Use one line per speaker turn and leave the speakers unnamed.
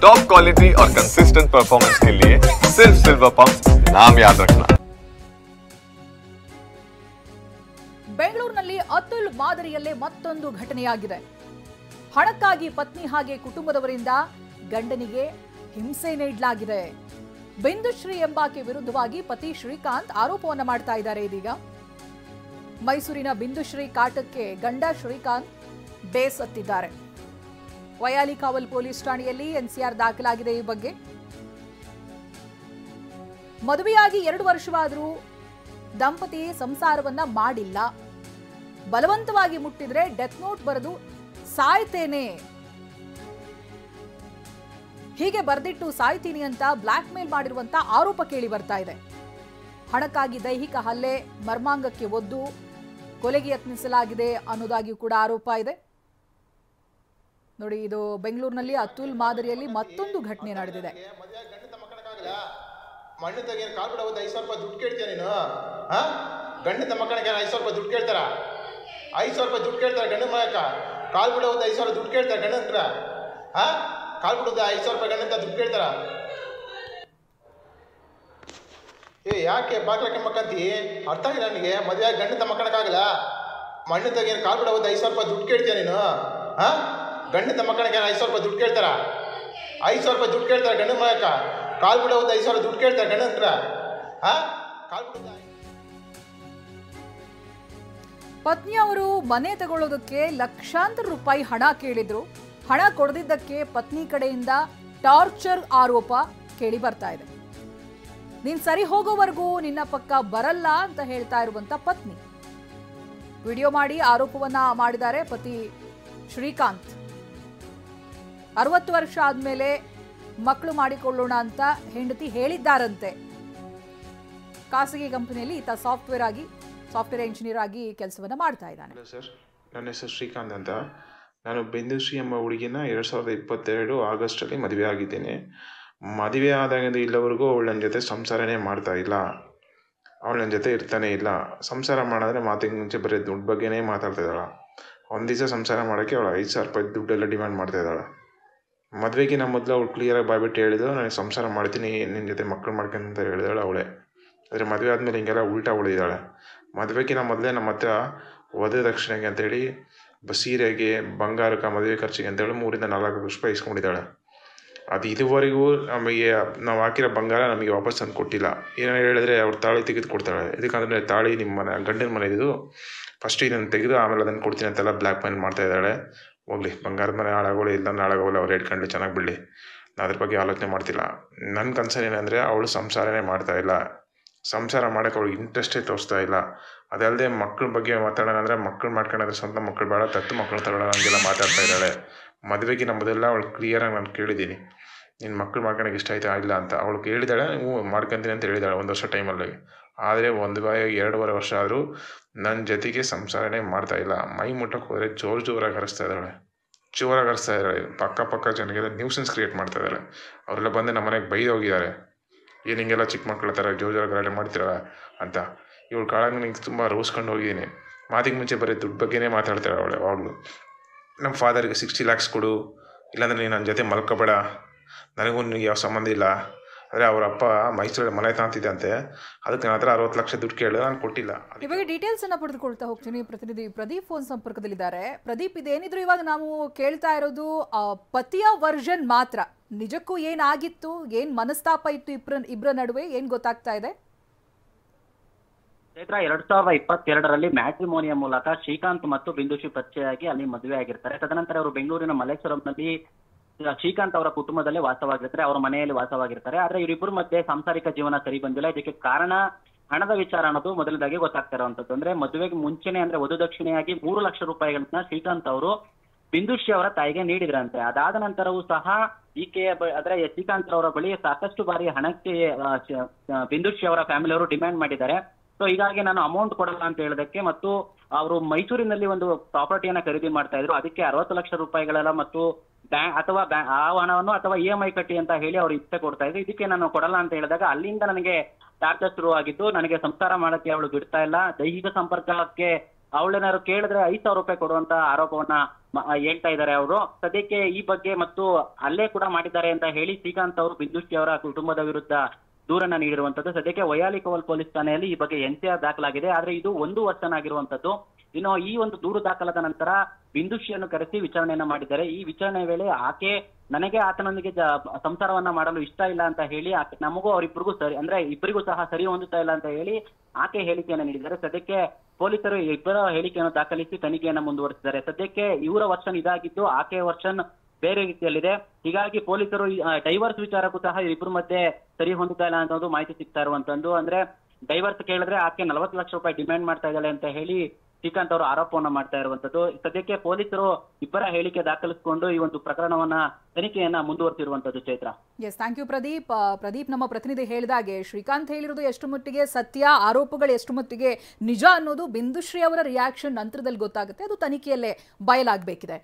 Top quality और consistent performance के लिए सिर्फ सिल्वर पंप नाम याद रखना।
ಬೆಂಗಳೂರಿನಲ್ಲಿ ಅತುಲ್ ಮಾದರಿಯಲ್ಲೇ ಮತ್ತೊಂದು ಘಟನೆಯಾಗಿದೆ. ಹಣಕ್ಕಾಗಿ ಪತ್ನಿ ಹಾಗೆ ಕುಟುಂಬದವರಿಂದ ಗಂಡನಿಗೆ ಹಿಂಸೆ ನೀಡಲಾಗಿದೆ. ಬಿಂದುಶ್ರೀ ಎಂಬಾಕೆ ವಿರುದ್ಧವಾಗಿ ಪತಿ ಶ್ರೀಕಾಂತ್ ಆರೋಪವನ್ನು ಮಾಡ್ತಾ ಇದ್ದಾರೆ. ಇದೀಗ ಮೈಸೂರಿನ ಬಿಂದುಶ್ರೀ ಕಾಟಕ್ಕೆ ಗಂಡ ಶ್ರೀಕಾಂತ್ ಬೇಸತ್ತಿದ್ದಾರೆ. ವಯಾಲಿಕಾವಲ್ ಪೊಲೀಸ್ ಠಾಣೆಯಲ್ಲಿ ಎನ್ಸಿಆರ್ ದಾಖಲಾಗಿದೆ. ಈ ಬಗ್ಗೆ ಮದುವೆಯಾಗಿ 2 ವರ್ಷವಾದರೂ ದಂಪತಿ ಸಂಸಾರವನ್ನ ಮಾಡಿಲ್ಲ. ಬಲವಂತವಾಗಿ ಮುಟ್ಟಿದ್ರೆ ಡೆತ್ ನೋಟ್ ಬರೆದು ಸಾಯ್ತೇನೆ, ಹೀಗೆ ಬರೆದಿಟ್ಟು ಸಾಯ್ತೀನಿ ಅಂತ ಬ್ಲಾಕ್ ಮೇಲ್ ಮಾಡಿರುವಂತ ಆರೋಪ ಕೇಳಿ ಬರ್ತಾ ಇದೆ. ಹಣಕ್ಕಾಗಿ ದೈಹಿಕ ಹಲ್ಲೆ, ಮರ್ಮಾಂಗಕ್ಕೆ ಒದ್ದು ಕೊಲೆಗೆ ಯತ್ನಿಸಲಾಗಿದೆ ಅನ್ನೋದಾಗಿಯೂ ಕೂಡ ಆರೋಪ ಇದೆ. ನೋಡಿ, ಇದು ಬೆಂಗಳೂರಿನಲ್ಲಿ ಅತುಲ್ ಮಾದರಿಯಲ್ಲಿ ಮತ್ತೊಂದು ಘಟನೆ ನಡೆದಿದೆ.
ಮಣ್ಣು ತೆಗಿಯ ಕಾಲ್ ಬಿಡ 5,000 ರೂಪಾಯಿ ದುಡ್ಡು ಕೇಳ್ತೀಯ ನೀನು? ಗಂಡನ ಮಕ್ಕಳಿಗೆ 5,000 ರೂಪಾಯಿ ದುಡ್ಡು ಕೇಳ್ತಾರ? 5,000 ರೂಪಾಯಿ ದುಡ್ಡು ಕೇಳ್ತಾರೆ ಗಂಡನ ಮಕ್ಕ? ಕಾಲ್ ಬಿಡ 5,000 ದುಡ್ಡು ಕೇಳ್ತಾರೆ ಗಂಡನ ಹತ್ರ? ಕಾಲ್ ಬಿಡೋದು 5,000 ರೂಪಾಯಿ ಗಂಡಂತ ದುಡ್ಡು ಕೇಳ್ತಾರ? ಯಾಕೆ ಬಾಗ್ಲಕ್ಕೆ ಮಕ್ಕಂತಿ? ಅರ್ಥ ಆಗಿಲ್ಲ ನನಗೆ. ಮದುವೆ ಗಂಡನ ಮಕ್ಕಳಕ್ಕಾಗಲ್ಲ. ಮಣ್ಣು ತೆಗಿಯ ಕಾಲ್ ಬಿಡ 5,000 ರೂಪಾಯಿ ದುಡ್ಡು ಕೇಳ್ತೀಯ ನೀನು? ಗಂಡನ ಮಕ್ಕಳಿಗೆ 5,000 ರೂಪಾಯಿ ದುಡ್ಡು ಕೇಳ್ತಾರ? 5,000 ರೂಪಾಯಿ ದುಡ್ಡು ಕೇಳ್ತಾರೆ ಗಂಡನ ಮಕ್ಕ? ಕಾಲ್ ಬಿಡ 5,000 ದುಡ್ಡು ಕೇಳ್ತಾರೆ ಗಂಡನ ಹತ್ರ?
ಪತ್ನಿಯವರು ಮನೆ ತಗೊಳ್ಳೋದಕ್ಕೆ ಲಕ್ಷಾಂತರ ರೂಪಾಯಿ ಹಣ ಕೇಳಿದ್ರು. ಹಣ ಕೊಡದಿದ್ದಕ್ಕೆ ಪತ್ನಿ ಕಡೆಯಿಂದ ಟಾರ್ಚರ್ ಆರೋಪ ಕೇಳಿ ಬರ್ತಾ ಇದೆ. ನೀನ್ ಸರಿ ಹೋಗೋವರೆಗೂ ನಿನ್ನ ಪಕ್ಕ ಬರಲ್ಲ ಅಂತ ಹೇಳ್ತಾ ಇರುವಂತ ಪತ್ನಿ ವಿಡಿಯೋ ಮಾಡಿ ಆರೋಪವನ್ನ ಮಾಡಿದ್ದಾರೆ ಪತಿ ಶ್ರೀಕಾಂತ್. 60 ವರ್ಷ ಆದ್ಮೇಲೆ ಮಕ್ಕಳು ಮಾಡಿಕೊಳ್ಳೋಣ ಅಂತ ಹೆಂಡತಿ ಹೇಳಿದ್ದಾರಂತೆ. ಖಾಸಗಿ ಕಂಪನಿಯಲ್ಲಿ ಈತ ಸಾಫ್ಟ್ವೇರ್ ಇಂಜಿನಿಯರ್ ಆಗಿ ಕೆಲಸವನ್ನ ಮಾಡ್ತಾ ಇದ್ದಾನೆ.
ಸರ್, ನನ್ನ ಹೆಸರು ಶ್ರೀಕಾಂತ್ ಅಂತ. ನಾನು ಬಿಂದುಶ್ರೀ ಎಂಬ ಹುಡುಗಿನ 2022 ಆಗಸ್ಟಲ್ಲಿ ಮದುವೆ ಆಗಿದ್ದೇನೆ. ಮದುವೆ ಆದಾಗಿಂದ ಇಲ್ಲವರೆಗೂ ಅವಳು ನನ್ನ ಜೊತೆ ಸಂಸಾರನೇ ಮಾಡ್ತಾ ಇಲ್ಲ. ಅವಳು ನನ್ನ ಜೊತೆ ಇರ್ತಾನೆ ಇಲ್ಲ. ಸಂಸಾರ ಮಾಡಿದ್ರೆ ಮಾತಿಗೆ ಮುಂಚೆ ಬರೀ ದುಡ್ಡು ಬಗ್ಗೆನೇ ಮಾತಾಡ್ತಾ ಇದ್ದಾಳೆ. ಒಂದು ದಿವಸ ಸಂಸಾರ ಮಾಡೋಕ್ಕೆ ಅವಳು 5,000 ರೂಪಾಯಿ ದುಡ್ಡೆಲ್ಲ ಡಿಮ್ಯಾಂಡ್ ಮಾಡ್ತಾ ಇದ್ದಾಳೆ. ಮದುವೆಗಿನ ಮೊದಲು ಅವಳು ಕ್ಲಿಯರಾಗಿ ಬಾಯ್ಬಿಟ್ಟು ಹೇಳಿದ್ರು, ನನಗೆ ಸಂಸಾರ ಮಾಡ್ತೀನಿ, ನಿನ್ನ ಜೊತೆ ಮಕ್ಕಳು ಮಾಡ್ಕೊಂತ ಹೇಳಿದಾಳೆ ಅವಳೇ. ಆದರೆ ಮದುವೆ ಆದಮೇಲೆ ಹಿಂಗೆಲ್ಲ ಉಲ್ಟಾ ಉಳಿದಾಳೆ. ಮದುವೆಗಿನ ಮೊದಲೇ ನಮ್ಮ ಹತ್ರ ವಧು ದಕ್ಷಿಣೆಗೆ ಅಂತೇಳಿ ಸೀರೆಗೆ, ಬಂಗಾರಕ್ಕೆ, ಮದುವೆ ಖರ್ಚಿಗೆ ಅಂತೇಳಿ 3,000 to 4,00,000 ರೂಪಾಯಿ ಇಸ್ಕೊಂಡಿದ್ದಾಳೆ. ಅದು ಇದುವರೆಗೂ ನಮಗೆ ನಾವು ಹಾಕಿರೋ ಬಂಗಾರ ನಮಗೆ ವಾಪಸ್ ತಂದು ಕೊಟ್ಟಿಲ್ಲ. ಏನೋ ಹೇಳಿದ್ರೆ ಅವ್ರು ತಾಳಿ ತೆಗೆದು ಕೊಡ್ತಾಳೆ. ಇದಕ್ಕಂದರೆ ತಾಳಿ ನಿಮ್ಮ ಮನೆ ಗಂಡನ ಮನೆ ಇದು, ಫಸ್ಟ್ ಇದನ್ನು ತೆಗೆದು ಆಮೇಲೆ ಅದನ್ನು ಕೊಡ್ತೀನಿ ಅಂತೆಲ್ಲ ಬ್ಲ್ಯಾಕ್ ಮೇಲ್ ಮಾಡ್ತಾ ಇದ್ದಾಳೆ. ಹೋಗಲಿ, ಬಂಗಾರದ ಮನೆ ಹಾಳಾಗೋಳು ಇಲ್ಲ ಹಾಳಾಗೋಲ್ಲ, ಅವ್ರು ಹೇಳ್ಕೊಂಡು ಚೆನ್ನಾಗಿ ಬಿಡಲಿ. ನಾನು ಅದ್ರ ಬಗ್ಗೆ ಆಲೋಚನೆ ಮಾಡ್ತಿಲ್ಲ. ನನ್ನ ಕನ್ಸರ್ನ್ ಏನಂದರೆ ಅವಳು ಸಂಸಾರನೇ ಮಾಡ್ತಾ ಇಲ್ಲ. ಸಂಸಾರ ಮಾಡೋಕ್ಕೆ ಅವಳಿಗೆ ಇಂಟ್ರೆಸ್ಟೇ ತೋರಿಸ್ತಾ ಇಲ್ಲ. ಅದಲ್ಲದೆ ಮಕ್ಕಳ ಬಗ್ಗೆ ಮಾತಾಡೋಣ ಅಂದರೆ ಮಕ್ಕಳು ಮಾಡ್ಕೊಂಡ್ರೆ ಸ್ವಂತ ಮಕ್ಕಳು ಬೇಡ, ದತ್ತು ಮಕ್ಕಳು ತಗೊಳ್ಳೋಣ ಹಂಗೆಲ್ಲ ಮಾತಾಡ್ತಾ ಇದ್ದಾಳೆ. ಮದುವೆಗೆ ನಮ್ಮದೆಲ್ಲ ಅವಳು ಕ್ಲಿಯರಾಗಿ ನಾನು ಕೇಳಿದ್ದೀನಿ, ನಿನ್ನ ಮಕ್ಕಳು ಮಾಡ್ಕೊಳಕ್ಕೆ ಇಷ್ಟ ಆಯ್ತಾ ಇಲ್ಲ ಅಂತ. ಅವಳು ಕೇಳಿದಾಳೆ, ಹ್ಞೂ ಮಾಡ್ಕೊತೀನಿ ಅಂತ ಹೇಳಿದಾಳೆ 1 ವರ್ಷ ಟೈಮಲ್ಲಿ. ಆದರೆ 2.5 ವರ್ಷ ಆದರೂ ನನ್ನ ಜೊತೆಗೆ ಸಂಸಾರನೇ ಮಾಡ್ತಾಯಿಲ್ಲ. ಮೈ ಮುಟ್ಟಕ್ಕೆ ಹೋದರೆ ಜೋರಾಗಿ ಹರಿಸ್ತಾ ಇದ್ದಾಳೆ. ಪಕ್ಕ ಜನಗೆಲ್ಲ ನ್ಯೂಸೆನ್ಸ್ ಕ್ರಿಯೇಟ್ ಮಾಡ್ತಾ ಇದ್ದಾರೆ. ಅವರೆಲ್ಲ ಬಂದು ನಮ್ಮ ಮನೆಗೆ ಬೈದು ಹೋಗಿದ್ದಾರೆ, ಏನು ಹಿಂಗೆಲ್ಲ ಚಿಕ್ಕ ಮಕ್ಕಳ ಥರ ಜೋರಾಗಿ ಗಲಾಟೆ ಮಾಡ್ತಿರಲ್ಲ ಅಂತ. ಇವಳು ಕಾಳಾಗ ನಿಂಗೆ ತುಂಬ ರೋಸ್ಕೊಂಡು ಹೋಗಿದ್ದೀನಿ. ಮಾತಿಗೆ ಮುಂಚೆ ಬರೀ ದುಡ್ಡು ಬಗ್ಗೆನೇ ಮಾತಾಡ್ತಾಳೆ ಅವಳು ಯಾವಾಗಲೂ. ನಮ್ಮ ಫಾದರ್ಗೆ 60 lakhs ಕೊಡು, ಇಲ್ಲಾಂದರೆ ನೀನು ನನ್ನ ಜೊತೆ ಮಲ್ಕೋಬೇಡ, ನನಗೂ ನಿನಗೆ ಯಾವ ಸಂಬಂಧ ಇಲ್ಲ. ಆದರೆ ಅವರ ಅಪ್ಪ ಮೈಸೂರಲ್ಲಿ ಮನೆ ತಾಂತಿದ್ದಂತೆ, ಅದಕ್ಕೆ ನನ್ನ ಹತ್ರ 60 ಲಕ್ಷ ದುಡ್ಡು ಕೇಳಿದ್ರೆ ನಾನು ಕೊಟ್ಟಿಲ್ಲ.
ಈ ಬಗ್ಗೆ ಡೀಟೇಲ್ಸ್ ಅನ್ನ ಪಡೆದುಕೊಳ್ತಾ ಹೋಗ್ತೀನಿ. ಪ್ರತಿನಿಧಿ ಪ್ರದೀಪ್ ಫೋನ್ ಸಂಪರ್ಕದಲ್ಲಿದ್ದಾರೆ. ಪ್ರದೀಪ್, ಇದೇನಿದ್ರು ಇವಾಗ ನಾವು ಕೇಳ್ತಾ ಇರೋದು ಪತಿಯ ವರ್ಷನ್ ಮಾತ್ರ. ನಿಜಕ್ಕೂ ಏನಾಗಿತ್ತು, ಏನ್ ಮನಸ್ತಾಪ ಇತ್ತು ಇಬ್ಬರ ನಡುವೆ, ಏನ್ ಗೊತ್ತಾಗ್ತಾ ಇದೆ?
ಚೈತ್ರ, 2022ರಲ್ಲಿ ಮ್ಯಾಟ್ರಿಮೋನಿಯ ಮೂಲಕ ಶ್ರೀಕಾಂತ್ ಮತ್ತು ಬಿಂದುಶ್ರೀ ಪರಿಚಯವಾಗಿ ಅಲ್ಲಿ ಮದುವೆ ಆಗಿರ್ತಾರೆ. ತದನಂತರ ಅವರು ಬೆಂಗಳೂರಿನ ಮಲ್ಲೇಶ್ವರಂನಲ್ಲಿ ಶ್ರೀಕಾಂತ್ ಅವರ ಕುಟುಂಬದಲ್ಲೇ ವಾಸವಾಗಿರ್ತಾರೆ, ಅವರ ಮನೆಯಲ್ಲಿ ವಾಸವಾಗಿರ್ತಾರೆ. ಆದ್ರೆ ಇವರಿಬ್ಬರ ಮಧ್ಯೆ ಸಾಂಸಾರಿಕ ಜೀವನ ಸರಿ ಬಂದಿಲ್ಲ. ಇದಕ್ಕೆ ಕಾರಣ ಹಣದ ವಿಚಾರ ಅನ್ನೋದು ಮೊದಲದಾಗಿ ಗೊತ್ತಾಗ್ತಾ ಇರುವಂತದ್ದು. ಅಂದ್ರೆ ಮದುವೆಗೆ ಮುಂಚೆನೆ ಅಂದ್ರೆ ವಧು ದಕ್ಷಿಣೆಯಾಗಿ 3 ಲಕ್ಷ ರೂಪಾಯಿಗಳನ್ನ ಶ್ರೀಕಾಂತ್ ಅವರು ಬಿಂದುಶ್ರೀ ಅವರ ತಾಯಿಗೆ ನೀಡಿದ್ರಂತೆ. ಅದಾದ ನಂತರವೂ ಸಹ ಈಕೆಯ ಅಂದ್ರೆ ಶ್ರೀಕಾಂತ್ ಅವರ ಬಳಿ ಸಾಕಷ್ಟು ಬಾರಿ ಹಣಕ್ಕೆ ಬಿಂದುಶ್ರೀ ಅವರ ಫ್ಯಾಮಿಲಿ ಅವರು ಡಿಮ್ಯಾಂಡ್ ಮಾಡಿದ್ದಾರೆ. ಸೊ ಹೀಗಾಗಿ ನಾನು ಅಮೌಂಟ್ ಕೊಡಲ್ಲ ಅಂತ ಹೇಳೋದಕ್ಕೆ, ಮತ್ತು ಅವರು ಮೈಸೂರಿನಲ್ಲಿ ಒಂದು ಪ್ರಾಪರ್ಟಿಯನ್ನ ಖರೀದಿ ಮಾಡ್ತಾ ಇದ್ರು, ಅದಕ್ಕೆ 60 ಲಕ್ಷ ರೂಪಾಯಿಗಳೆಲ್ಲ ಮತ್ತು ಅಥವಾ ಆ ಹಣವನ್ನು ಅಥವಾ EMI ಕಟ್ಟಿ ಅಂತ ಹೇಳಿ ಅವ್ರು ಇಚ್ಛೆ ಕೊಡ್ತಾ ಇದ್ರು. ಇದಕ್ಕೆ ನಾನು ಕೊಡಲ್ಲ ಅಂತ ಹೇಳಿದಾಗ ಅಲ್ಲಿಂದ ನನಗೆ ಟಾರ್ಚರ್ ಶುರುವಾಗಿದ್ದು, ನನಗೆ ಸಂಸಾರ ಮಾಡಕ್ಕೆ ಅವಳು ಬಿಡ್ತಾ ಇಲ್ಲ, ದೈಹಿಕ ಸಂಪರ್ಕಕ್ಕೆ ಅವಳೇನಾದ್ರು ಕೇಳಿದ್ರೆ 5,000 ರೂಪಾಯಿ ಕೊಡುವಂತ ಆರೋಪವನ್ನ ಹೇಳ್ತಾ ಇದ್ದಾರೆ ಅವರು. ಸದ್ಯಕ್ಕೆ ಈ ಬಗ್ಗೆ ಮತ್ತು ಅಲ್ಲೇ ಕೂಡ ಮಾಡಿದ್ದಾರೆ ಅಂತ ಹೇಳಿ ಶ್ರೀಕಾಂತ್ ಅವರು ಬಿಂದುಶ್ರೀ ಅವರ ಕುಟುಂಬದ ವಿರುದ್ಧ ದೂರನ್ನ ನೀಡಿರುವಂತದ್ದು. ಸದ್ಯಕ್ಕೆ ವೈಯಾಲಿಕೋವಲ್ ಪೊಲೀಸ್ ಠಾಣೆಯಲ್ಲಿ ಈ ಬಗ್ಗೆ ಎನ್ಸಿಆರ್ ದಾಖಲಾಗಿದೆ. ಆದ್ರೆ ಇದು 1 ವರ್ಷನಾಗಿರುವಂತದ್ದು. ಇನ್ನು ಈ ಒಂದು ದೂರು ದಾಖಲಾದ ನಂತರ ಬಿಂದುಶ್ರೀಯನ್ನು ಕರೆಸಿ ವಿಚಾರಣೆಯನ್ನ ಮಾಡಿದ್ದಾರೆ. ಈ ವಿಚಾರಣೆ ವೇಳೆ ಆಕೆ ನನಗೆ ಆತನೊಂದಿಗೆ ಸಂಸಾರವನ್ನ ಮಾಡಲು ಇಷ್ಟ ಇಲ್ಲ ಅಂತ ಹೇಳಿ ನಮಗೂ ಅವರಿಬ್ಬರಿಗೂ ಸರಿ ಅಂದ್ರೆ ಇಬ್ಬರಿಗೂ ಸಹ ಸರಿ ಹೊಂದುತ್ತಾ ಇಲ್ಲ ಅಂತ ಹೇಳಿ ಆಕೆ ಹೇಳಿಕೆಯನ್ನ ನೀಡಿದ್ದಾರೆ. ಸದ್ಯಕ್ಕೆ ಪೊಲೀಸರು ಇಬ್ಬರ ಹೇಳಿಕೆಯನ್ನು ದಾಖಲಿಸಿ ತನಿಖೆಯನ್ನ ಮುಂದುವರಿಸಿದ್ದಾರೆ. ಸದ್ಯಕ್ಕೆ ಇವರ ವರ್ಷನ್ ಇದಾಗಿದ್ದು ಆಕೆಯ ವರ್ಷನ್ ಬೇರೆ ರೀತಿಯಲ್ಲಿದೆ. ಹೀಗಾಗಿ ಪೊಲೀಸರು ಡೈವರ್ಸ್ ವಿಚಾರಕ್ಕೂ ಸಹ ಇಬ್ಬರ ಮಧ್ಯೆ ಸರಿ ಹೊಂದುತ್ತಾ ಇಲ್ಲ ಅನ್ನೋದು ಮಾಹಿತಿ ಸಿಗ್ತಾ ಇರುವಂತದ್ದು. ಅಂದ್ರೆ ಡೈವರ್ಸ್ ಕೇಳಿದ್ರೆ ಆಕೆ 40 ಲಕ್ಷ ರೂಪಾಯಿ ಡಿಮ್ಯಾಂಡ್ ಮಾಡ್ತಾ ಇದ್ದಾಳೆ ಅಂತ ಹೇಳಿ ಶ್ರೀಕಾಂತ್ ಅವರು ಆರೋಪವನ್ನ ಮಾಡ್ತಾ ಇರುವಂತದ್ದು. ಸದ್ಯಕ್ಕೆ ಪೊಲೀಸರು ಇಬ್ಬರ ಹೇಳಿಕೆ ದಾಖಲಿಸಿಕೊಂಡು ಈ ಒಂದು ಪ್ರಕರಣವನ್ನ ತನಿಖೆಯನ್ನ ಮುಂದುವರಿಸಿರುವಂತದ್ದು. Chaitra.
Yes, thank you Pradeep. Pradeep, ನಮ್ಮ ಪ್ರತಿನಿಧಿ ಹೇಳಿದಾಗೆ ಶ್ರೀಕಾಂತ್ ಹೇಳಿರೋದು ಎಷ್ಟು ಮಟ್ಟಿಗೆ ಸತ್ಯ, ಆರೋಪಗಳು ಎಷ್ಟು ಮಟ್ಟಿಗೆ ನಿಜ ಅನ್ನೋದು ಬಿಂದುಶ್ರೀ ಅವರ ರಿಯಾಕ್ಷನ್ ನಂತರದಲ್ಲಿ ಗೊತ್ತಾಗುತ್ತೆ. ಅದು ತನಿಖೆಯಲ್ಲೇ ಬಯಲಾಗಬೇಕಿದೆ.